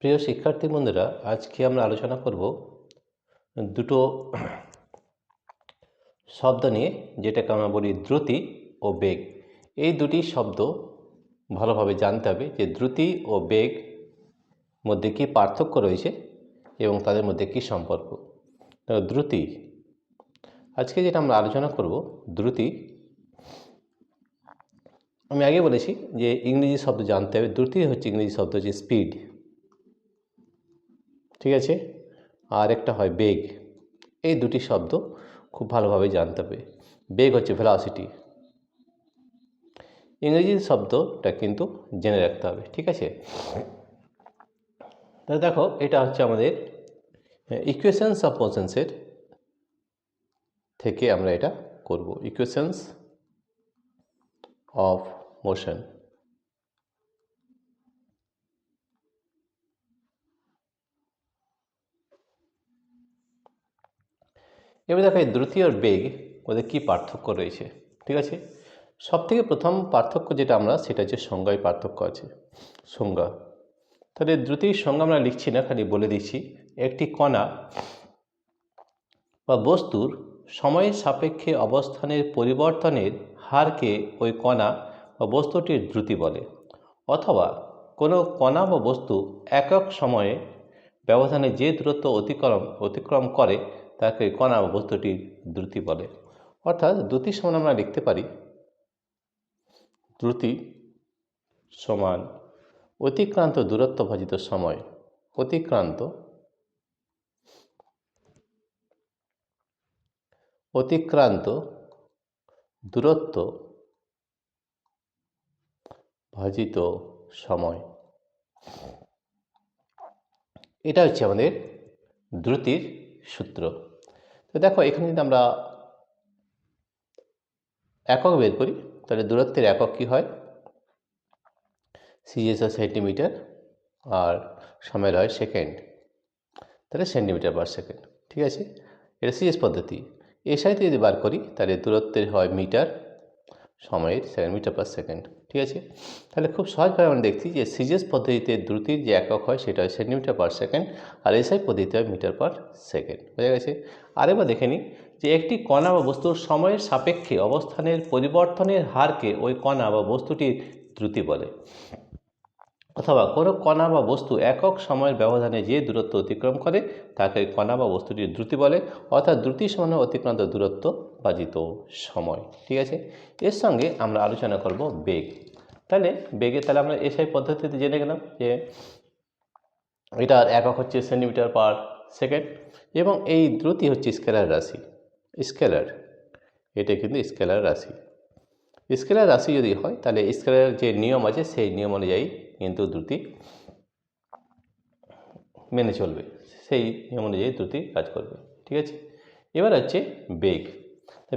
প্রিয় শিক্ষার্থী বন্ধুরা, আজকে আমরা আলোচনা করব দুটো শব্দ নিয়ে, যেটাকে আমরা বলি দ্রুতি ও বেগ। এই দুটি শব্দ ভালোভাবে জানতে হবে যে দ্রুতি ও বেগ মধ্যে কী পার্থক্য রয়েছে এবং তাদের মধ্যে কী সম্পর্ক। দ্রুতি, আজকে যেটা আমরা আলোচনা করব দ্রুতি, আমি আগে বলেছি যে ইংরেজি শব্দ জানতে হবে। দ্রুতি হচ্ছে ইংরেজি শব্দ হচ্ছে স্পিড, ঠিক আছে, আর একটা হয় বেগ। এই দুটি শব্দ খুব ভালোভাবে জানতে হবে। বেগ হচ্ছে ভেলোসিটি, ইংরেজি শব্দটা কিন্তু জেনে রাখতে হবে, ঠিক আছে। তাহলে দেখো, এটা হচ্ছে আমাদের ইকুয়েশনস অফ মোশনসের থেকে আমরা এটা করব। Equations of motion. এবার দেখো, এই দ্রুতি আর বেগ ওদের কী পার্থক্য রয়েছে, ঠিক আছে। সবথেকে প্রথম পার্থক্য যেটা আমরা, সেটা হচ্ছে সংজ্ঞায় পার্থক্য আছে। সংজ্ঞা, তাহলে দ্রুতির সংজ্ঞা আমরা লিখছি না, খালি বলে দিচ্ছি। একটি কণা বা বস্তুর সময়ের সাপেক্ষে অবস্থানের পরিবর্তনের হারকে ওই কণা বা বস্তুটির দ্রুতি বলে। অথবা কোনো কণা বা বস্তু একক সময়ে ব্যবধানে যে দূরত্ব অতিক্রম করে তাকে কণা বা বস্তুটির দ্রুতি বলে। অর্থাৎ দ্রুতি সমান আমরা লিখতে পারি, দ্রুতি সমান অতিক্রান্ত দূরত্ব ভাজিত সময়। অতিক্রান্ত দূরত্ব ভাজিত সময়, এটা হচ্ছে আমাদের দ্রুতির সূত্র। তো দেখো, এখানে যদি আমরা একক বের করি, তাহলে দূরত্বের একক কী হয়? সিজিএস হয় সেন্টিমিটার, আর সময়ের হয় সেকেন্ড, তাহলে সেন্টিমিটার পার সেকেন্ড, ঠিক আছে। এটা সিজিএস পদ্ধতি। এসআইতে যদি বার করি, তাহলে দূরত্বের হয় মিটার, সময়ের সেকেন্ড, মিটার পার সেকেন্ড, ঠিক আছে। তাহলে খুব সহজভাবে আমরা দেখছি যে সিজিএস পদ্ধতিতে দ্রুতির যে একক হয় সেটা হয় সেন্টিমিটার পার সেকেন্ড, আর এসআই পদ্ধতিতে হয় মিটার পার সেকেন্ড, বোঝা গেছে। আরেকবার দেখে নিই যে একটি কণা বা বস্তুর সময়ের সাপেক্ষে অবস্থানের পরিবর্তনের হারকে ওই কণা বা বস্তুটির দ্রুতি বলে। অথবা কোনো কণা বা বস্তু একক সময়ের ব্যবধানে যে দূরত্ব অতিক্রম করে তাকে কণা বা বস্তুটির দ্রুতি বলে। অর্থাৎ দ্রুতি সমান অতিক্রান্ত দূরত্ব ভাজিত সময়, ঠিক আছে। এর সঙ্গে আমরা আলোচনা করব বেগ। তাহলে তাহলে আমরা এসআই পদ্ধতিতে জেনে গেলাম যে এটার একক হচ্ছে সেন্টিমিটার পার সেকেন্ড, এবং এই দ্রুতি হচ্ছে স্কেলার রাশি। এটা কিন্তু স্কেলার রাশি। স্কেলার রাশি যদি হয়, তাহলে স্কেলার যে নিয়ম আছে সেই নিয়ম অনুযায়ী কিন্তু দ্রুতি মেনে চলবে, সেই নিয়ম অনুযায়ী দ্রুতি কাজ করবে, ঠিক আছে। এবার হচ্ছে বেগ।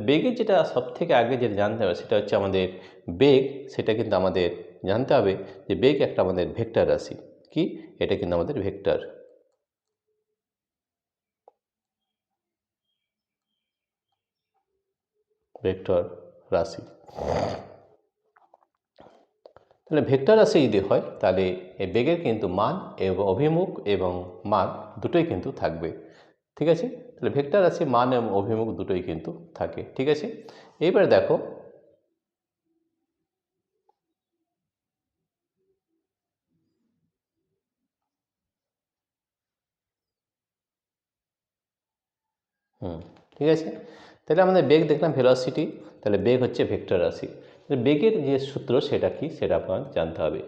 বেগের যেটা সব থেকে আগে যেটা জানতে হবে সেটা হচ্ছে আমাদের বেগ। সেটা কিন্তু আমাদের জানতে হবে যে বেগ একটা আমাদের ভেক্টর রাশি। কি? এটা কিন্তু আমাদের ভেক্টর রাশি। তাহলে ভেক্টর রাশি যদি হয়, তাহলে এই বেগের কিন্তু মান এবং অভিমুখ এবং মান দুটোই কিন্তু থাকবে, ঠিক আছে। তাহলে ভেক্টর রাশি মান এবং অভিমুখ দুটোই কিন্তু থাকে, ঠিক আছে। এইবার দেখো, ঠিক আছে। তাহলে আমাদের বেগ দেখলাম ভেলোসিটি, তাহলে বেগ হচ্ছে ভেক্টর রাশি। বেগের যে সূত্র সেটা কি, সেটা আপনার জানতে হবে।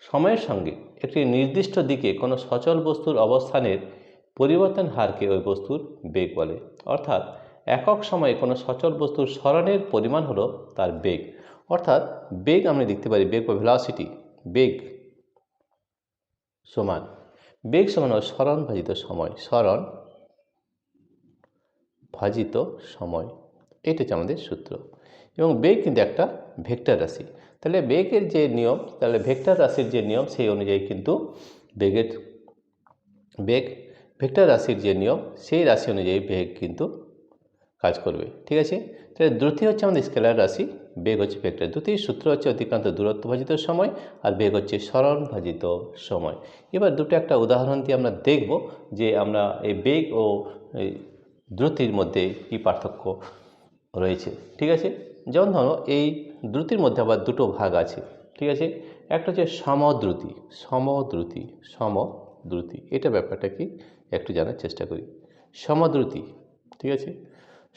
সময়ের সঙ্গে একটি নির্দিষ্ট দিকে কোনো সচল বস্তুর অবস্থানের পরিবর্তন হারকে ওই বস্তুর বেগ বলে। অর্থাৎ একক সময়ে কোনো সচল বস্তুর সরণের পরিমাণ হলো তার বেগ। অর্থাৎ বেগ আমরা দেখতে পারি, বেগ বা ভেলোসিটি, বেগ সমান সরণ ভাজিত সময়, সরণ ভাজিত সময়, এটা হচ্ছে আমাদের সূত্র। এবং বেগ কিন্তু একটা ভেক্টর রাশি। তাহলে বেগের যে নিয়ম, তাহলে ভেক্টর রাশির যে নিয়ম সেই অনুযায়ী কিন্তু বেগ ভেক্টর রাশির যে নিয়ম সেই রাশি অনুযায়ী বেগ কিন্তু কাজ করবে, ঠিক আছে। তাহলে দ্রুতি হচ্ছে আমাদের স্কেলার রাশি, বেগ হচ্ছে ভেক্টর। দুটির সূত্র হচ্ছে অতিক্রান্ত দূরত্ব ভাজিত সময়, আর বেগ হচ্ছে সরণ ভাজিত সময়। এবার দুটো একটা উদাহরণ দিয়ে আমরা দেখব যে আমরা এই বেগ ও এই দ্রুতির মধ্যে কী পার্থক্য রয়েছে। ঠিক আছে, যেমন ধরো এই দ্রুতির মধ্যে আবার দুটো ভাগ আছে। ঠিক আছে, একটা হচ্ছে সমদ্রুতি। সমদ্রুতি সমদ্রুতি এটা ব্যাপারটা কি একটু জানার চেষ্টা করি। সমদ্রুতি, ঠিক আছে,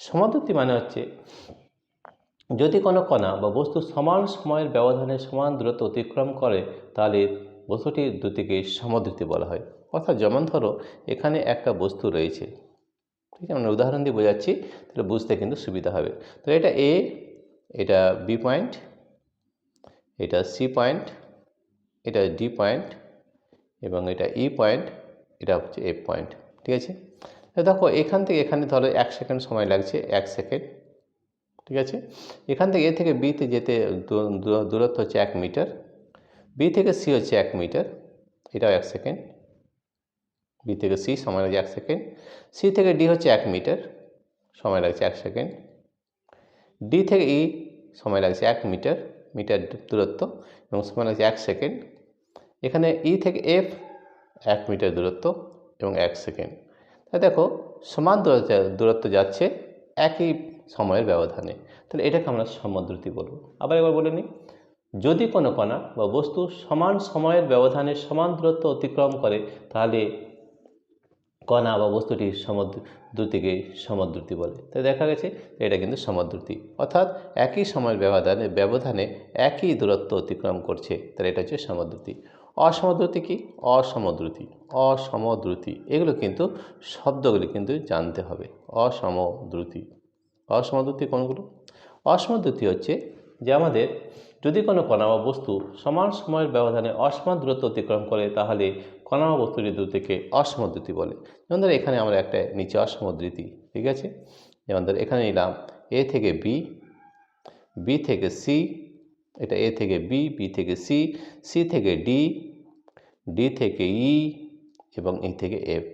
সমদ্রুতি মানে হচ্ছে যদি কোনো কণা বা বস্তু সমান সময়ের ব্যবধানে সমান দূরত্ব অতিক্রম করে তাহলে বস্তুটির দ্রুতিকে সমদ্রুতি বলা হয়। অর্থাৎ যেমন ধরো এখানে একটা বস্তু রয়েছে, ঠিক আছে, আমরা উদাহরণ দিয়ে বোঝাচ্ছি তাহলে বুঝতে কিন্তু সুবিধা হবে। তো এটা এ, এটা বি পয়েন্ট, এটা সি পয়েন্ট, এটা ডি পয়েন্ট এবং এটা ই পয়েন্ট, এটা হচ্ছে এফ পয়েন্ট। ঠিক আছে, দেখো এখান থেকে এখানে ধরো 1 সেকেন্ড সময় লাগছে, 1 সেকেন্ড। ঠিক আছে, এখান থেকে এ থেকে বিতে যেতে দূরত্ব হচ্ছে 1 মিটার, বি থেকে সি হচ্ছে 1 মিটার, এটাও 1 সেকেন্ড। বি থেকে সি সময় লাগছে 1 সেকেন্ড, সি থেকে ডি হচ্ছে 1 মিটার, সময় লাগছে 1 সেকেন্ড, ডি থেকে ই সময় লাগছে 1 মিটার, মিটার দূরত্ব এবং সময় লাগছে 1 সেকেন্ড। এখানে ই থেকে এফ 1 মিটার দূরত্ব এবং 1 সেকেন্ড। তা দেখো সমান দূরত্ব যাচ্ছে একই সময়ের ব্যবধানে, তাহলে এটাকে আমরা সমদ্রুতি বলবো। আবার একবার বলে নিই, যদি কোনো কণা বা বস্তু সমান সময়ের ব্যবধানে সমান দূরত্ব অতিক্রম করে তাহলে কণা বা বস্তুটির সমদ্রুতিকে সমদ্রুতি বলে। তাই দেখা গেছে এটা কিন্তু সমদ্রুতি, অর্থাৎ একই সময়ের ব্যবধানে একই দূরত্ব অতিক্রম করছে, তাহলে এটা হচ্ছে সমদ্রুতি। অসমদ্রুতি কি? অসমদ্রুতি, অসমদ্রুতি এগুলো কিন্তু শব্দগুলি কিন্তু জানতে হবে। অসমদ্রুতি, অসমদ্রুতি কোনগুলো? অসমদ্রুতি হচ্ছে যে আমাদের যদি কোনো কণা বা বস্তু সমান সময়ের ব্যবধানে অসমান দূরত্ব অতিক্রম করে তাহলে কণা বা বস্তুটির দ্রুতিকে অসমদ্রুতি বলে। যেমন ধর এখানে আমরা একটা নিচে অসমদ্রুতি, ঠিক আছে, যেমন ধর এখানে নিলাম এ থেকে বি, বি থেকে সি, এটা এ থেকে বি, বি থেকে সি, সি থেকে ডি, ডি থেকে ই এবং ই থেকে এফ।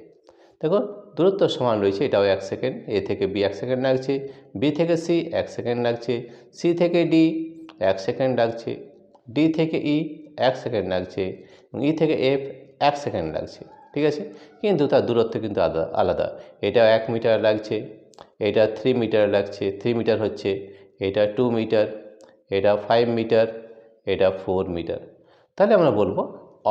দেখো দূরত্ব সমান রয়েছে, এটাও 1 সেকেন্ড, এ থেকে বি 1 সেকেন্ড লাগছে, বি থেকে সি 1 সেকেন্ড লাগছে, সি থেকে ডি 1 সেকেন্ড লাগছে, ডি থেকে ই 1 সেকেন্ড লাগছে এবং ই থেকে এফ 1 সেকেন্ড লাগছে। ঠিক আছে, কিন্তু তার দূরত্ব কিন্তু আলাদা। এটা 1 মিটার লাগছে, এটা 3 মিটার লাগছে, 3 মিটার হচ্ছে, এটা 2 মিটার, এটা 5 মিটার, এটা 4 মিটার। তাহলে আমরা বলবো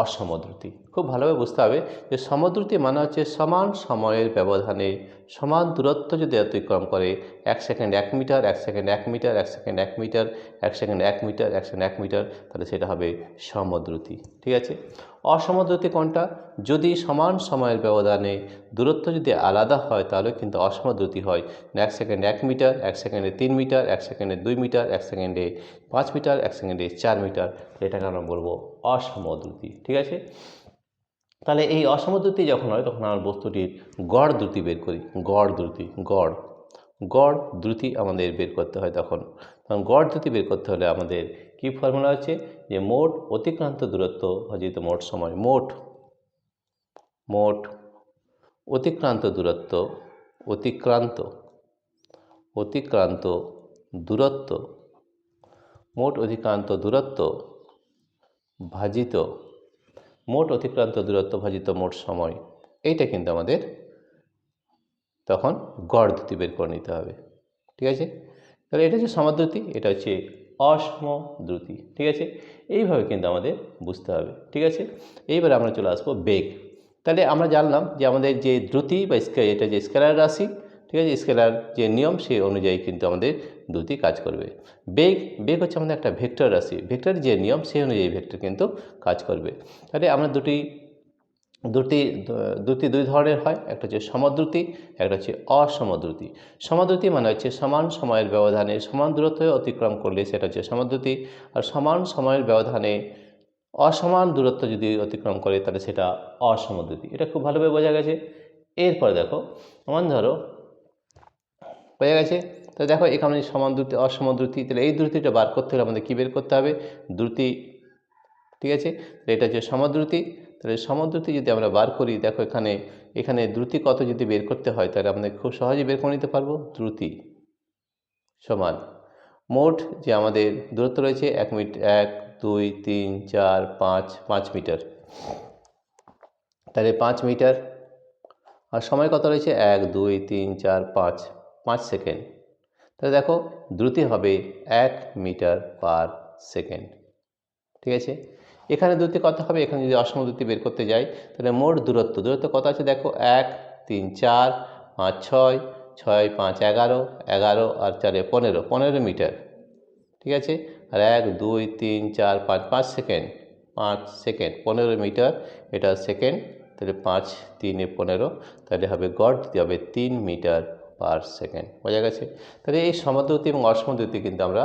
অসমদ্রুতি। খুব ভালোভাবে বুঝতে হবে যে সমদ্রুতি মানে হচ্ছে সমান সময়ের ব্যবধানে সমান দূরত্ব যদি অতিক্রম করে, 1 second 1 metre, 1 second 1 metre, 1 second 1 metre, 1 second 1 metre, 1 second 1 metre, তাহলে সেটা হবে সমদ্রুতি। ঠিক আছে, অসমদ্রুতি কোনটা? যদি সমান সময়ের ব্যবধানে দূরত্ব যদি আলাদা হয় তাহলে কিন্তু অসমদ্রুতি হয়। 1 সেকেন্ড 1 মিটার, 1 সেকেন্ডে 3 মিটার, 1 সেকেন্ডে 2 মিটার, 1 সেকেন্ডে 5 মিটার, 1 সেকেন্ডে 4 মিটার, এটাকে আমরা বলবো অসমদ্রুতি। ঠিক আছে, তাহলে এই অসমদ্রুতি যখন হয় তখন আমরা বস্তুটির গড় দ্রুতি বের করি। গড় দ্রুতি, গড় গড় দ্রুতি আমাদের বের করতে হয়। তখন গড় দ্রুতি বের করতে হলে আমাদের কি ফর্মুলা হচ্ছে যে মোট অতিক্রান্ত দূরত্ব ভাজিত মোট সময়। মোট মোট অতিক্রান্ত দূরত্ব, অতিক্রান্ত অতিক্রান্ত দূরত্ব, মোট অতিক্রান্ত দূরত্ব ভাজিত মোট অতিক্রান্ত দূরত্ব ভাজিত মোট সময়, এইটা কিন্তু আমাদের তখন গড় দ্রুতি বের করে নিতে হবে। ঠিক আছে, তাহলে এটা হচ্ছে সমদ্রুতি, এটা হচ্ছে অসমদ্রুতি। ঠিক আছে, এইভাবে কিন্তু আমাদের বুঝতে হবে। ঠিক আছে, এইবারে আমরা চলে আসবো বেগ। তাহলে আমরা জানলাম যে আমাদের যে দ্রুতি বা এটা যে স্কেলার রাশি, ঠিক আছে, স্কেলার যে নিয়ম সেই অনুযায়ী কিন্তু আমাদের দ্রুতি কাজ করবে। বেগ, বেগ হচ্ছে আমাদের একটা ভেক্টর রাশি, ভেক্টরের যে নিয়ম সেই অনুযায়ী ভেক্টর কিন্তু কাজ করবে। তাহলে আমরা দ্রুতি দুই ধরনের হয়, একটা হচ্ছে সমদ্রুতি, একটা হচ্ছে অসমদ্রুতি। সমদ্রুতি মানে হচ্ছে সমান সময়ের ব্যবধানে সমান দূরত্ব অতিক্রম করলে সেটা হচ্ছে সমদ্রুতি, আর সমান সময়ের ব্যবধানে অসমান দূরত্ব যদি অতিক্রম করে তাহলে সেটা অসমদ্রুতি। এটা খুব ভালোভাবে বোঝা গেছে। এরপরে দেখো আমার ধরো বোঝা গেছে, তো দেখো এখানে সমান দ্রুতি অসমদ্রুতি, তাহলে এই দ্রুতিটা বার করতে হলে আমাদের কী বের করতে হবে? দ্রুতি। ঠিক আছে, এটা হচ্ছে সমদ্রুতি। তাহলে সমদ্রুতি যদি আমরা বার করি, দেখো এখানে এখানে দ্রুতি কত যদি বের করতে হয় তাহলে আমাদের খুব সহজেই বের করে নিতে পারবো। দ্রুতি সমান মোট যে আমাদের দূরত্ব রয়েছে 1 2 3 4 5 মিটার, তাহলে 5 মিটার। আর সময় কত রয়েছে 1 2 3 4 5 সেকেন্ড। তাহলে দেখো দ্রুতি হবে 1 মিটার পার সেকেন্ড। ঠিক আছে, এখানে দ্রুতি কত হবে, এখানে যদি অসম দ্রুতি বের করতে যাই তাহলে মোট দূরত্ব কত আছে দেখো 1 3 4 5 6 6 5 11 11 আর 4 15 মিটার। ঠিক আছে, আর 1 2 3 4 5 সেকেন্ড, 5 সেকেন্ড 15 মিটার, এটা সেকেন্ড। তাহলে 5 3 15, তাহলে হবে গড় দিতে হবে 3 মিটার পার সেকেন্ড। বোঝা গেছে? তাহলে এই সমদ্রুতি এবং অসমদ্রুতি কিন্তু আমরা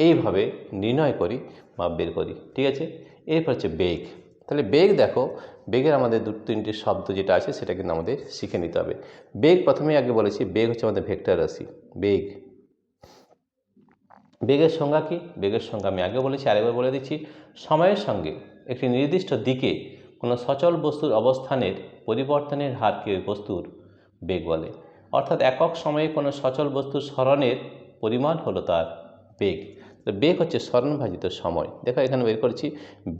এইভাবে নির্ণয় করি বা বের করি। ঠিক আছে, এরপর হচ্ছে বেগ। তাহলে বেগ দেখো, বেগের আমাদের 2-3টি শব্দ যেটা আছে সেটা কিন্তু আমাদের শিখে নিতে হবে। বেগ প্রথমেই আগে বলেছি, বেগ হচ্ছে আমাদের ভেক্টর রাশি। বেগ, বেগের সংজ্ঞা কি? বেগের সংজ্ঞা আমি আগে বলেছি, আরেকবার বলে দিচ্ছি। সময়ের সঙ্গে একটি নির্দিষ্ট দিকে কোনো সচল বস্তুর অবস্থানের পরিবর্তনের হারকে ওই বস্তুর বেগ বলে। অর্থাৎ একক সময়ে কোনো সচল বস্তুর সরণের পরিমাণ হলো তার বেগ। তো বেগ হচ্ছে সরণ ভাজিত সময়। দেখো এখানে বের করেছি,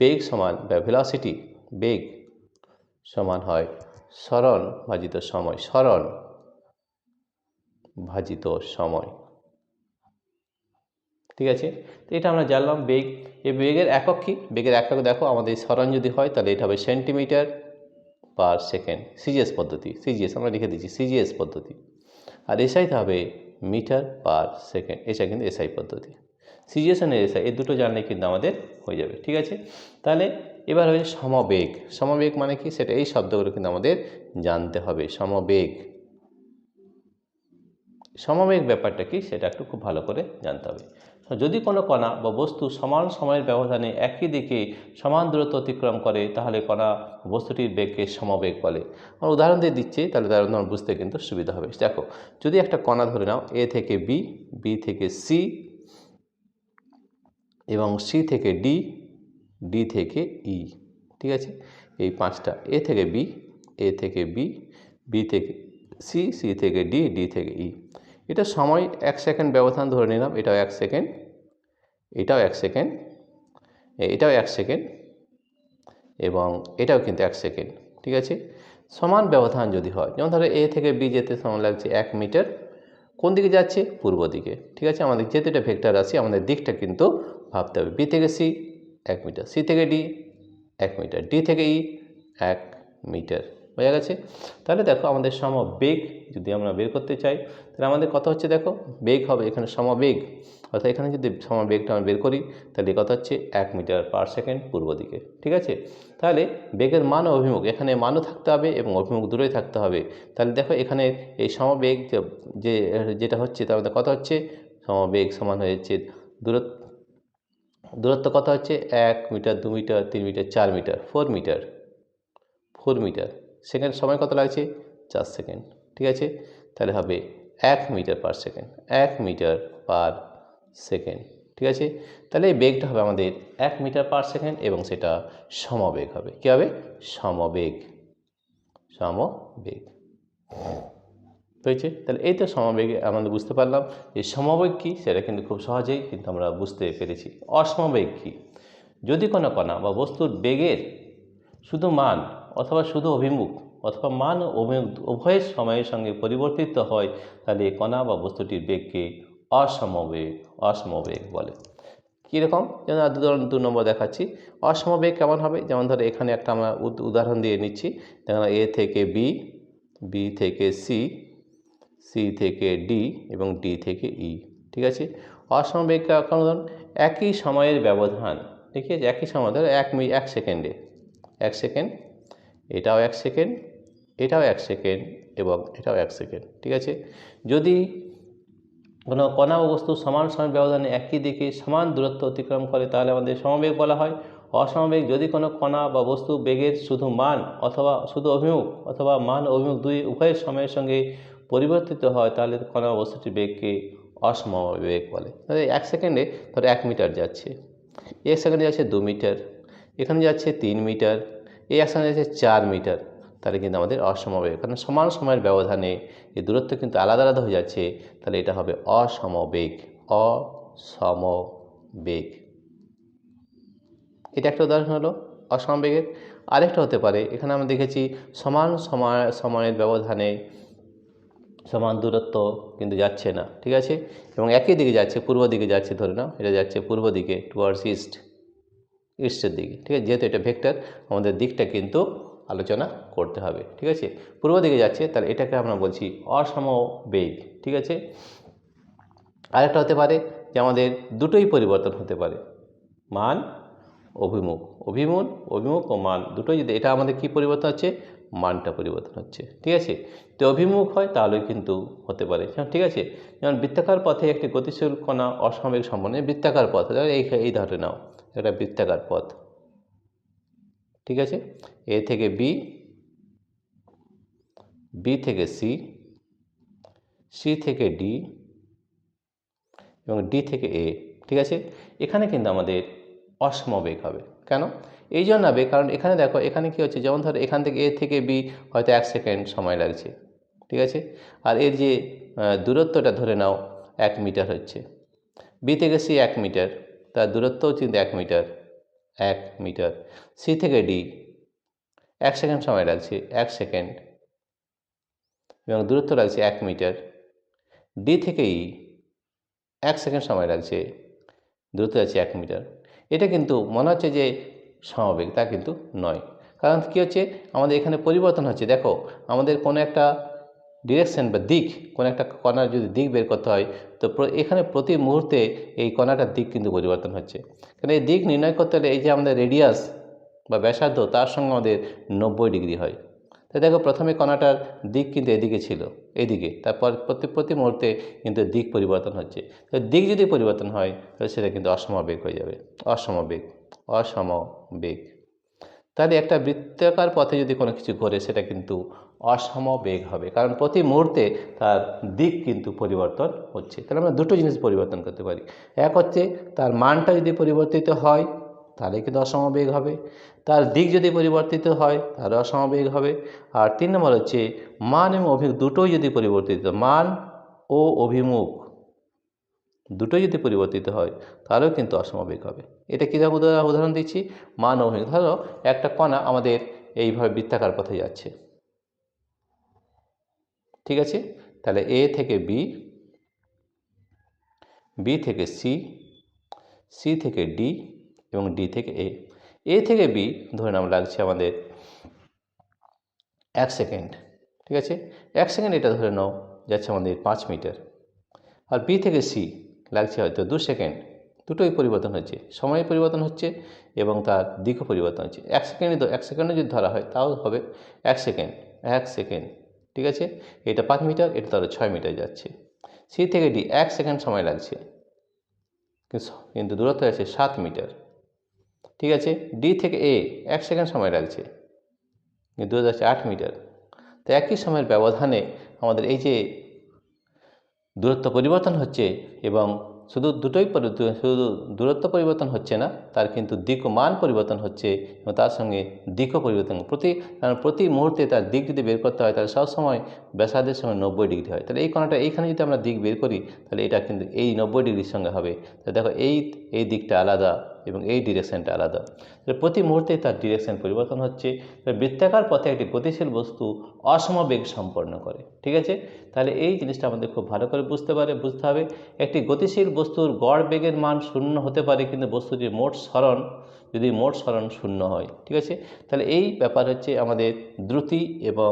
বেগ সমান বা ভেলোসিটি, বেগ সমান হয় সরণ ভাজিত সময়, সরণ ভাজিত সময়। ঠিক আছে, তো এটা আমরা জানলাম বেগ। এই বেগের একক কি? বেগের একক দেখো, আমাদের সরণ যদি হয় তাহলে এটা হবে সেন্টিমিটার পার সেকেন্ড, সিজিএস পদ্ধতি। সিজিএস আমরা লিখে দিচ্ছি, সিজিএস পদ্ধতি। আর এসআইতে হবে মিটার পার সেকেন্ড, এটা কিন্তু এসআই পদ্ধতি। সিজিএস আর এসআই এই দুটো জানলে কিন্তু আমাদের হয়ে যাবে। ঠিক আছে, তাহলে এবার হচ্ছে সমবেগ। সমবেগ মানে কি সেটা, এই শব্দগুলো কিন্তু আমাদের জানতে হবে। সমবেগ, সমবেগ ব্যাপারটা কি সেটা একটু খুব ভালো করে জানতে হবে। যদি কোনো কণা বা বস্তু সমান সময়ের ব্যবধানে একই দিকে সমান দূরত্ব অতিক্রম করে তাহলে কণা বস্তুটির বেগকে সমবেগ বলে। আমরা উদাহরণ দিয়ে দিচ্ছি, তাহলে উদাহরণ তোমার বুঝতে কিন্তু সুবিধা হবে। দেখো, যদি একটা কণা ধরে নাও এ থেকে বি, বি থেকে সি এবং সি থেকে ডি, ডি থেকে ই। ঠিক আছে, এই পাঁচটা, এ থেকে বি, এ থেকে বি, বি থেকে সি, সি থেকে ডি, ডি থেকে ই। এটা সময় 1 সেকেন্ড ব্যবধান ধরে নিলাম, এটাও 1 সেকেন্ড, এটাও 1 সেকেন্ড, এটাও 1 সেকেন্ড এবং এটাও কিন্তু 1 সেকেন্ড। ঠিক আছে, সমান ব্যবধান যদি হয়, যেমন ধরো এ থেকে বি যেতে সময় লাগছে 1 মিটার, কোন দিকে যাচ্ছে? পূর্ব দিকে। ঠিক আছে, আমাদের যেহেতু এটা ভেক্টর রাশি আমাদের দিকটা কিন্তু ভাবতে হবে। বি থেকে সি 1 মিটার, সি থেকে ডি 1 মিটার, ডি থেকে ই 1 মিটার। বোঝা গেছে? তাহলে দেখো আমাদের সমবেগ যদি আমরা বের করতে চাই তাহলে আমাদের কত হচ্ছে দেখো, বেগ হবে এখানে সমবেগ, অর্থাৎ এখানে যদি সমবেগটা আমরা বের করি তাহলে কত হচ্ছে 1 মিটার পার সেকেন্ড পূর্ব দিকে। ঠিক আছে, তাহলে বেগের মান ও অভিমুখ, এখানে মানও থাকতে হবে এবং অভিমুখ দূরেই থাকতে হবে। তাহলে দেখো এখানে এই সমবেগ যে যেটা হচ্ছে তার মধ্যে কত হচ্ছে, সমবেগ সমান হয়েছে দূরত্ব কত হচ্ছে 1 metre, 2 metre, 3 metre, 4 metre, 4 metre, 4 metre. Second সময় কত লাগছে? 4 সেকেন্ড। ঠিক আছে, তাহলে হবে 1 metre per second, 1 metre per second. ঠিক আছে, তাহলে এই বেগটা হবে আমাদের 1 মিটার পার সেকেন্ড এবং সেটা সমবেগ হবে। কী হবে? সমবেগ, সমবেগ হয়েছে। তাহলে এই তো সমবেগে আমরা বুঝতে পারলাম যে সমবেগ কী, সেটা কিন্তু খুব সহজেই কিন্তু আমরা বুঝতে পেরেছি। অসমবেগ কী? যদি কোনো কণা বা বস্তুর বেগের শুধু মান অথবা শুধু অভিমুখ অথবা মান ও অভিমুখ উভয়ের সময়ের সঙ্গে পরিবর্তিত হয় তাহলে কণা বা বস্তুটির বেগকে অসমবেগ বলে। কীরকম? যেমন 2 নম্বর দেখাচ্ছি। অসমবেগ কেমন হবে? যেমন ধরো এখানে একটা আমরা উদাহরণ দিয়ে নিচ্ছি। দেখো এ থেকে বি, বি থেকে সি, সি থেকে ডি এবং ডি থেকে ই। ঠিক আছে, অসমবেগ কেমন? একই সময়ের ব্যবধান, ঠিক আছে, একই সময় ধরো 1 সেকেন্ডে, 1 সেকেন্ড, এটাও 1 সেকেন্ড, এটাও 1 সেকেন্ড এবং এটাও 1 সেকেন্ড। ঠিক আছে, যদি কোনো কণা ও বস্তু সমান সময় ব্যবধানে একই দিকে সমান দূরত্ব অতিক্রম করে তাহলে আমাদের সমবেগ বলা হয়। অসমবেগ যদি কোনো কণা বা বস্তু বেগের শুধু মান অথবা শুধু অভিমুখ অথবা মান ও অভিমুখ উভয়ের সময়ের সঙ্গে পরিবর্তিত হয় তাহলে কণা বা বস্তুটির বেগকে অসমবেগ বলে। তাহলে 1 সেকেন্ডে ধরো 1 মিটার যাচ্ছে, 1 সেকেন্ডে যাচ্ছে 2 মিটার, এখানে যাচ্ছে 3 মিটার, এই 1 সেকেন্ডে যাচ্ছে 4 মিটার, তাহলে কিন্তু আমাদের অসমবেগ। কারণ সমান সময়ের ব্যবধানে এই দূরত্ব কিন্তু আলাদা আলাদা হয়ে যাচ্ছে, তাহলে এটা হবে অসমবেগ, সমবেগ। এটা একটা উদাহরণ হলো অসমবেগের। আরেকটা হতে পারে, এখানে আমরা দেখেছি সমান সময়ের ব্যবধানে সমান দূরত্ব কিন্তু যাচ্ছে না, ঠিক আছে, এবং একই দিকে যাচ্ছে, পূর্ব দিকে যাচ্ছে, ধরে নাও এটা যাচ্ছে পূর্ব দিকে, টুয়ার্ডস ইস্টের দিকে, ঠিক আছে, যেহেতু এটা ভেক্টর আমাদের দিকটা কিন্তু আলোচনা করতে হবে, ঠিক আছে, পূর্ব দিকে যাচ্ছে, তাহলে এটাকে আমরা বলছি অসমবেগ, ঠিক আছে। আরেকটা হতে পারে যে আমাদের দুটোই পরিবর্তন হতে পারে, মান অভিমুখ, অভিমুখ ও মান দুটোই যদি, এটা আমাদের কি পরিবর্তন হচ্ছে, মানটা পরিবর্তন হচ্ছে, ঠিক আছে। তো অভিমুখ হয় তাহলেই কিন্তু হতে পারে, ঠিক আছে। যেমন বৃত্তাকার পথে একটি গতিশীল কণা অসাময়িক সম্পন্ন, বৃত্তাকার পথ, এই ধরে নাও একটা বৃত্তাকার পথ, ঠিক আছে, এ থেকে বি, বি থেকে সি, সি থেকে ডি এবং ডি থেকে এ, ঠিক আছে। এখানে কিন্তু আমাদের অসমবেগ হবে। কেন? এই জন্য হবে কারণ এখানে দেখো, এখানে কি হচ্ছে, যেমন ধরো এখান থেকে এ থেকে বি হয়তো 1 সেকেন্ড সময় লাগছে, ঠিক আছে, আর এর যে দূরত্বটা ধরে নাও 1 মিটার হচ্ছে, বি থেকে সি 1 মিটার, তার দূরত্বও কিন্তু 1 মিটার, 1 মিটার। সি থেকে ডি 1 সেকেন্ড সময় লাগছে, 1 সেকেন্ড, এবং দূরত্ব লাগছে 1 মিটার। ডি থেকে ই 1 সেকেন্ড সময় লাগছে, দূরত্ব আছে 1 মিটার। এটা কিন্তু মনে হচ্ছে যে সমবেগ, তা কিন্তু নয়। কারণ কী হচ্ছে, আমাদের এখানে পরিবর্তন হচ্ছে। দেখো, আমাদের কোনো একটা ডিরেকশন বা দিক, কোনো একটা কণার যদি দিক বের করতে হয়, তো এখানে প্রতি মুহূর্তে এই কণাটার দিক কিন্তু পরিবর্তন হচ্ছে। কারণ এই দিক নির্ণয় করতে হলে এই যে আমাদের রেডিয়াস বা ব্যাসার্ধ, তার সঙ্গে আমাদের 90 ডিগ্রি হয়। তাই দেখো, প্রথমে কণাটার দিক কিন্তু এদিকে ছিল, এদিকে, তারপর প্রতি মুহূর্তে কিন্তু দিক পরিবর্তন হচ্ছে। তো দিক যদি পরিবর্তন হয় তাহলে সেটা কিন্তু অসমবেগ হয়ে যাবে, অসমবেগ। তাহলে একটা বৃত্তাকার পথে যদি কোনো কিছু ঘোরে সেটা কিন্তু অসমবেগ হবে, কারণ প্রতি মুহূর্তে তার দিক কিন্তু পরিবর্তন হচ্ছে। তাহলে আমরা দুটো জিনিস পরিবর্তন করতে পারি, এক হচ্ছে তার মানটা যদি পরিবর্তিত হয় তাহলে কিন্তু অসমবেগ হবে, তার দিক যদি পরিবর্তিত হয় তাহলে অসমবেগ হবে, আর 3 নম্বর হচ্ছে মান এবং অভিমুখ দুটোই যদি পরিবর্তিত, মান ও অভিমুখ দুটোই যদি পরিবর্তিত হয় তাহলেও কিন্তু অসমবেগ হবে। এটা কীভাবে উদাহরণ দিচ্ছি, মান ও অভিমুখ। ধরো একটা কণা আমাদের এইভাবে বৃত্তাকার পথে যাচ্ছে, ঠিক আছে, তাহলে এ থেকে বি, বি থেকে সি, সি থেকে ডি এবং ডি থেকে এ। এ থেকে বি ধরে নাম লাগছে আমাদের 1 সেকেন্ড, ঠিক আছে, 1 সেকেন্ড এটা ধরে নাও যাচ্ছে আমাদের 5 মিটার। আর বি থেকে সি লাগছে হয়তো 2 সেকেন্ড, দুটোই পরিবর্তন হচ্ছে, সময় পরিবর্তন হচ্ছে এবং তার দিকও পরিবর্তন হচ্ছে। 1 সেকেন্ডে যদি ধরা হয় তাও হবে 1 সেকেন্ড, 1 সেকেন্ড, ঠিক আছে। এটা 5 মিটার, এটা তাহলে 6 মিটার যাচ্ছে। সি থেকে ডি 1 সেকেন্ড সময় লাগছে, কিন্তু দূরত্ব আছে 7 মিটার, ঠিক আছে। ডি থেকে এ 1 সেকেন্ড সময় লাগছে, কিন্তু দূরত্ব আছে 8 মিটার। তো একই সময়ের ব্যবধানে আমাদের এই যে দূরত্ব পরিবর্তন হচ্ছে, এবং শুধু দূরত্ব পরিবর্তন হচ্ছে না, তার কিন্তু দিক ও মান পরিবর্তন হচ্ছে, এবং তার সঙ্গে দিকও পরিবর্তন, প্রতি মুহূর্তে তার দিক যদি বের করতে হয় তাহলে সবসময় ব্যাসার্ধের সময় 90 ডিগ্রি হয়। তাহলে এই কণাটা এইখানে যদি আমরা দিক বের করি তাহলে এটা কিন্তু এই 90 ডিগ্রির সঙ্গে হবে। তো দেখো, এই দিকটা আলাদা এবং এই ডিরেকশানটা আলাদা, প্রতি মুহূর্তে তার ডিরেকশন পরিবর্তন হচ্ছে। বৃত্তাকার পথে একটি গতিশীল বস্তু অসমবেগ সম্পন্ন করে, ঠিক আছে। তাহলে এই জিনিসটা আমাদের খুব ভালো করে বুঝতে হবে। একটি গতিশীল বস্তুর গড় বেগের মান 0 হতে পারে, কিন্তু বস্তুটির মোট সরণ 0 হয়, ঠিক আছে। তাহলে এই ব্যাপার হচ্ছে আমাদের দ্রুতি এবং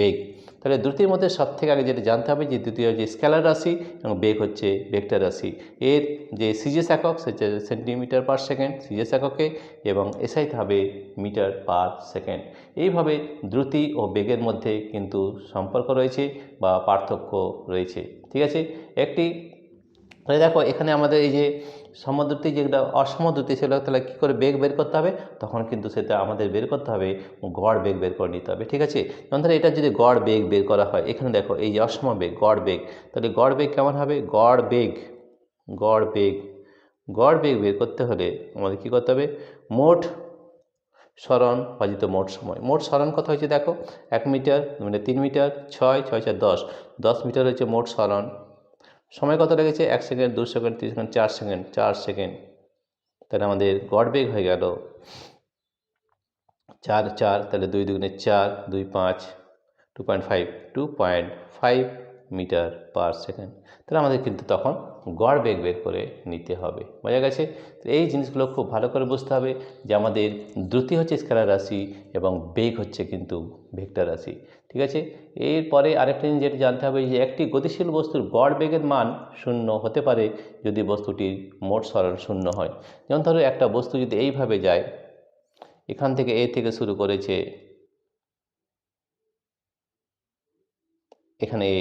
বেগ। তাহলে দ্রুতির মধ্যে সবথেকে আগে যেটা জানতে হবে যে দ্রুতি হচ্ছে স্কেলার রাশি এবং বেগ হচ্ছে ভেক্টর রাশি। এর যে সিজিএস একক সেটা সেন্টিমিটার পার সেকেন্ড সিজিএস এককে, এবং এসআই হবে মিটার পার সেকেন্ড। এইভাবে দ্রুতি ও বেগের মধ্যে কিন্তু সম্পর্ক রয়েছে বা পার্থক্য রয়েছে, ঠিক আছে। তাহলে দেখো, এখানে আমাদের এই যে সমদ্রুতি, যেগুলো অসমদ্রুতি, সেগুলো তাহলে কী করে বেগ বের করতে হবে, তখন কিন্তু সেটা আমাদের বের করতে হবে গড় বেগ বের করে নিতে হবে, ঠিক আছে। যেমন ধরো এটা যদি গড় বেগ বের করা হয়, এখানে দেখো এই যে অসমবেগ গড় বেগ, তাহলে গড় বেগ কেমন হবে, গড় বেগ বের করতে হলে আমাদের কী করতে হবে, মোট সরণ ভাজিত মোট সরণ কত হয়েছে দেখো, 1 মিটার, মানে 3 মিটার, 6 6 4 10 মিটার হচ্ছে মোট সরণ। সময় কত লেগেছে 1 second, 2 second, 3 second, 4 second, 4 second. তাহলে আমাদের গড় বেগ হয়ে গেল 4 4, তাহলে 2 দুগুণে 4, 2 5, 2.5 2.5 মিটার পার সেকেন্ড। তাহলে আমাদের কিন্তু তখন গড় বেগ বের করে নিতে হবে। বোঝা গেছে? তো এই জিনিসগুলো খুব ভালো করে বুঝতে হবে যে আমাদের দ্রুতি হচ্ছে স্কেলার রাশি এবং বেগ হচ্ছে কিন্তু ভেক্টর রাশি। ঠিক আছে? এরপরে আরেকটা জিনিস যেটা জানতে হবে যে একটি গতিশীল বস্তুর গড় বেগের মান 0 হতে পারে যদি বস্তুটির মোট সরণ 0 হয়। যেমন ধরো একটা বস্তু যদি এইভাবে যায়, এখান থেকে এ থেকে শুরু করেছে, এখানে এ,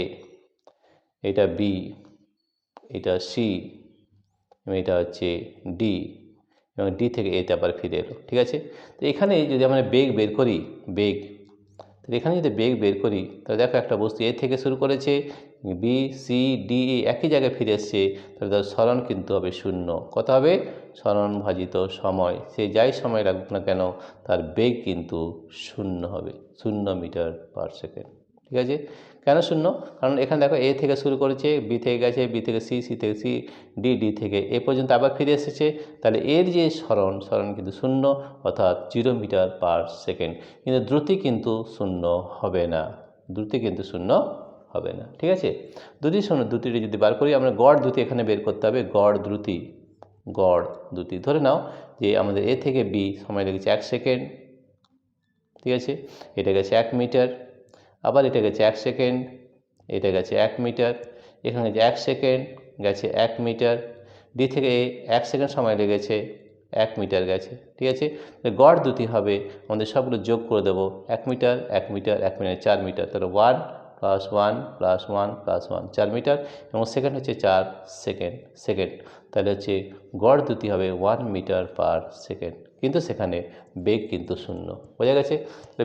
এটা বি, এটা সি এবং এটা হচ্ছে ডি, এবং ডি থেকে এতে আবার ফিরে এলো। ঠিক আছে? তো এখানে যদি আমরা বেগ বের করি, বেগ, তাহলে এখানে যদি বেগ বের করি তাহলে দেখো একটা বস্তু এ থেকে শুরু করেছে, বি সি ডি একই জায়গায় ফিরে এসছে, তাহলে তার সরণ কিন্তু হবে 0। কত হবে? সরণ ভাজিত সময়, সে যাই সময় লাগুক না কেন তার বেগ কিন্তু 0 হবে, 0 মিটার পার সেকেন্ড। ঠিক আছে? কেন 0? কারণ এখানে দেখো এ থেকে শুরু করেছে, বি থেকে গেছে, বি থেকে সি, সি থেকে সি, ডি, ডি থেকে এ পর্যন্ত আবার ফিরে এসেছে, তাহলে এর যে সরণ কিন্তু 0, অর্থাৎ 0 মিটার পার সেকেন্ড। কিন্তু দ্রুতি কিন্তু 0 হবে না, দ্রুতি কিন্তু 0 হবে না। ঠিক আছে? দ্রুতিটি যদি বার করি, আমরা গড় দ্রুতি এখানে বের করতে হবে। গড় দ্রুতি ধরে নাও যে আমাদের এ থেকে বি সময় লেগেছে 1 সেকেন্ড। ঠিক আছে? এটা গেছে 1 মিটার, আবার এটা গেছে 1 সেকেন্ড, এটা গেছে 1 মিটার, এখানে গেছে 1 সেকেন্ড, গেছে 1 মিটার, ডি থেকে 1 সেকেন্ড সময় লেগেছে, 1 মিটার গেছে। ঠিক আছে? গড় দ্রুতি হবে, আমাদের সবগুলো যোগ করে দেবো, 1 মিটার 1 মিটার 1 মিটার 4 মিটার, তাহলে 1 + 1 + 1 + 1 4 মিটার, এবং সেকেন্ড হচ্ছে 4 সেকেন্ড। তাহলে হচ্ছে গড় দ্রুতি হবে 1 মিটার পার সেকেন্ড, কিন্তু সেখানে বেগ কিন্তু 0। বোঝা গেছে?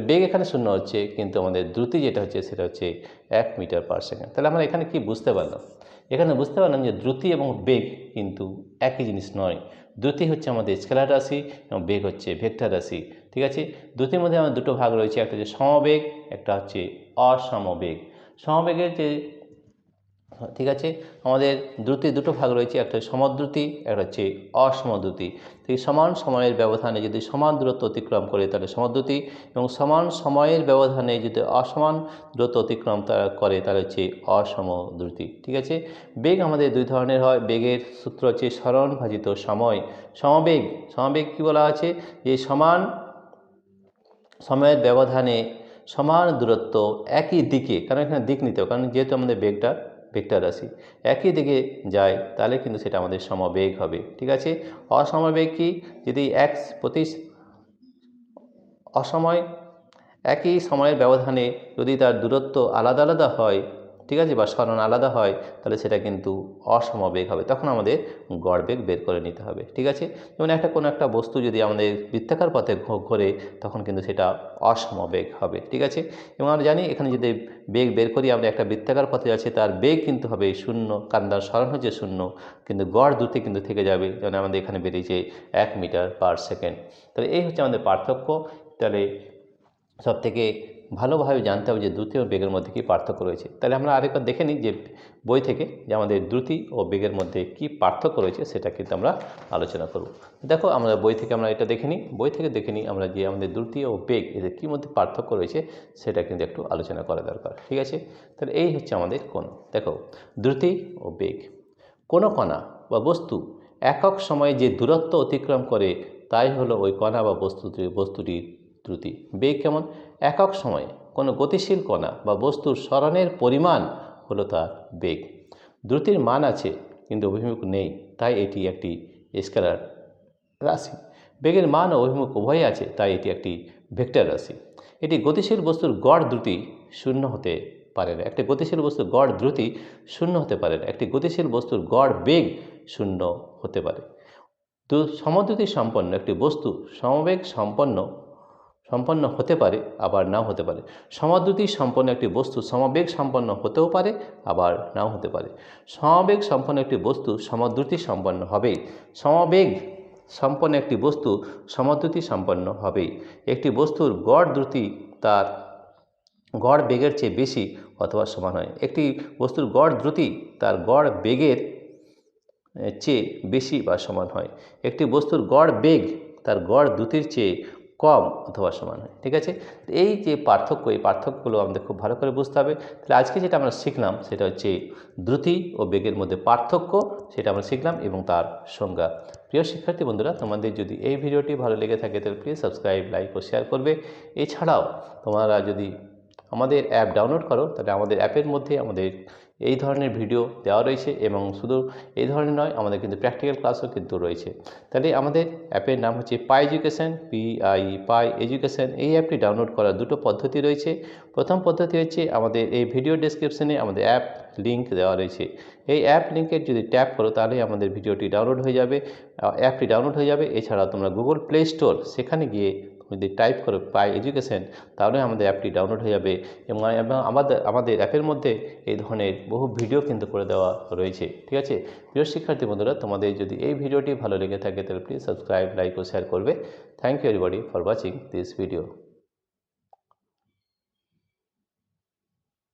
বেগ এখানে 0 হচ্ছে, কিন্তু আমাদের দ্রুতি যেটা হচ্ছে সেটা হচ্ছে 1 মিটার পার সেকেন্ড। তাহলে আমরা এখানে কি বুঝতে পারলাম? এখানে বুঝতে পারলাম যে দ্রুতি এবং বেগ কিন্তু একই জিনিস নয়। দ্রুতি হচ্ছে আমাদের স্কেলার রাশি এবং বেগ হচ্ছে ভেক্টর রাশি। ঠিক আছে? দ্রুতির মধ্যে আমাদের দুটো ভাগ রয়েছে, একটা হচ্ছে সমবেগ, একটা হচ্ছে অসমবেগ। সমবেগের যে, ঠিক আছে, আমাদের দ্রুতির দুটো ভাগ রয়েছে, একটা সমদ্রুতি, একটা হচ্ছে অসমদ্রুতি। সেই সমান সময়ের ব্যবধানে যদি সমান দূরত্ব অতিক্রম করে তাহলে সমদ্রুতি, এবং সমান সময়ের ব্যবধানে যদি অসমান দূরত্ব অতিক্রম করে তাহলে হচ্ছে অসমদ্রুতি। ঠিক আছে? বেগ আমাদের দুই ধরনের হয়। বেগের সূত্র হচ্ছে সরণ ভাজিত সময়। সমবেগ কি বলা আছে? যে সমান সময়ের ব্যবধানে সমান দূরত্ব একই দিকে, কারণ এখানে দিক নিতে হবে, কারণ যেহেতু আমাদের বেগটা ভেক্টর রাশি একই দিকে যায়, তাহলে কিন্তু সেটা আমাদের সমবেগ হবে। ঠিক আছে? অসমবেগ কি? যদি অসময় একই সময়ের ব্যবধানে যদি তার দূরত্ব আলাদা আলাদা হয়, ঠিক আছে, বা সরণ আলাদা হয়, তাহলে সেটা কিন্তু অসমবেগ হবে, তখন আমাদের গড় বেগ বের করে নিতে হবে। ঠিক আছে? যেমন কোনো একটা বস্তু যদি আমাদের বৃত্তাকার পথে ঘোরে, তখন কিন্তু সেটা অসমবেগ হবে। ঠিক আছে? এবং আমরা জানি এখানে যদি বেগ বের করি, আমরা একটা বৃত্তাকার পথে আছে, তার বেগ কিন্তু হবে 0, কারণ তার সরণ হচ্ছে 0, কিন্তু গড় দ্রুতি কিন্তু থেকে যাবে, যেমন আমাদের এখানে বেরিয়েছে 1 মিটার পার সেকেন্ড। তাহলে এই হচ্ছে আমাদের পার্থক্য। তাহলে সব থেকে ভালোভাবে জানতে হবে যে দ্রুতি ও বেগের মধ্যে কী পার্থক্য রয়েছে। তাহলে আমরা আরেকবার দেখে নিই যে বই থেকে যে আমাদের দ্রুতি ও বেগের মধ্যে কী পার্থক্য রয়েছে, সেটা কিন্তু আমরা আলোচনা করব। দেখো, আমরা বই থেকে আমরা এটা দেখে নিই, আমরা যে আমাদের দ্রুতি ও বেগ এদের কী মধ্যে পার্থক্য রয়েছে সেটা কিন্তু একটু আলোচনা করা দরকার। ঠিক আছে? তাহলে এই হচ্ছে আমাদের কোণ। দেখো, দ্রুতি ও বেগ, কোনো কণা বা বস্তু একক সময়ে যে দূরত্ব অতিক্রম করে তাই হলো ওই কণা বা বস্তুটির দ্রুতি। বেগ কেমন? একক সময়ে কোনো গতিশীল কণা বা বস্তুর সরণের পরিমাণ হলো তার বেগ। দ্রুতির মান আছে কিন্তু অভিমুখ নেই, তাই এটি একটি স্কেলার রাশি। বেগের মান ও অভিমুখ উভয়ই আছে, তাই এটি একটি ভেক্টর রাশি। এটি গতিশীল বস্তুর গড় দ্রুতি 0 হতে পারে না। একটি গতিশীল বস্তুর গড় দ্রুতি 0 হতে পারে না। একটি গতিশীল বস্তুর গড় বেগ 0 হতে পারে। সমদ্রুতি সম্পন্ন একটি বস্তু সমবেগ সম্পন্ন হতে পারে, আবার নাও হতে পারে। সমদ্রুতি সম্পন্ন একটি বস্তু সমবেগ সম্পন্ন হতেও পারে, আবার নাও হতে পারে। সমবেগ সম্পন্ন একটি বস্তু সমদ্রুতি সম্পন্ন হবেই। সমবেগ সম্পন্ন একটি বস্তু সমদ্রুতি সম্পন্ন হবেই। একটি বস্তুর গড় দ্রুতি তার গড় বেগের চেয়ে বেশি অথবা সমান হয়। একটি বস্তুর গড় দ্রুতি তার গড় বেগের চেয়ে বেশি বা সমান হয়। একটি বস্তুর গড় বেগ তার গড় দ্রুতির চেয়ে কম অথবা সমান হয়। ঠিক আছে, এই যে পার্থক্য, এই পার্থক্যগুলো আমাদের খুব ভালো করে বুঝতে হবে। তাহলে আজকে যেটা আমরা শিখলাম সেটা হচ্ছে দ্রুতি ও বেগের মধ্যে পার্থক্য, সেটা আমরা শিখলাম এবং তার সংজ্ঞা। প্রিয় শিক্ষার্থী বন্ধুরা, তোমাদের যদি এই ভিডিওটি ভালো লেগে থাকে তাহলে প্লিজ সাবস্ক্রাইব, লাইক ও শেয়ার করবে। এছাড়াও তোমরা যদি আমাদের অ্যাপ ডাউনলোড করো তাহলে আমাদের অ্যাপের মধ্যে আমাদের এই ধরনের ভিডিও দেওয়া রয়েছে এবং শুধু এই ধরনের নয়, আমাদের কিন্তু প্র্যাকটিক্যাল ক্লাসও কিন্তু রয়েছে। তাহলে আমাদের অ্যাপের নাম হচ্ছে পাই এডুকেশন, পাই এডুকেশন। এই অ্যাপটি ডাউনলোড করার দুটো পদ্ধতি রয়েছে। প্রথম পদ্ধতি হচ্ছে আমাদের এই ভিডিও ডেসক্রিপশনে আমাদের অ্যাপ লিঙ্ক দেওয়া রয়েছে। এই অ্যাপ লিঙ্কের যদি ট্যাপ করো তাহলে আমাদের ভিডিওটি ডাউনলোড হয়ে যাবে, অ্যাপটি ডাউনলোড হয়ে যাবে। এছাড়া তোমরা গুগল প্লে স্টোর সেখানে গিয়ে যদি টাইপ করো পাই এডুকেশন তাহলে আমাদের অ্যাপটি ডাউনলোড হয়ে যাবে এবং আমাদের অ্যাপের মধ্যে এই ধরনের বহু ভিডিও কিন্তু করে দেওয়া রয়েছে। ঠিক আছে, প্রিয় শিক্ষার্থী বন্ধুরা, তোমাদের যদি এই ভিডিওটি ভালো লেগে থাকে তাহলে প্লিজ সাবস্ক্রাইব, লাইক ও শেয়ার করবে। Thank you everybody for watching this video.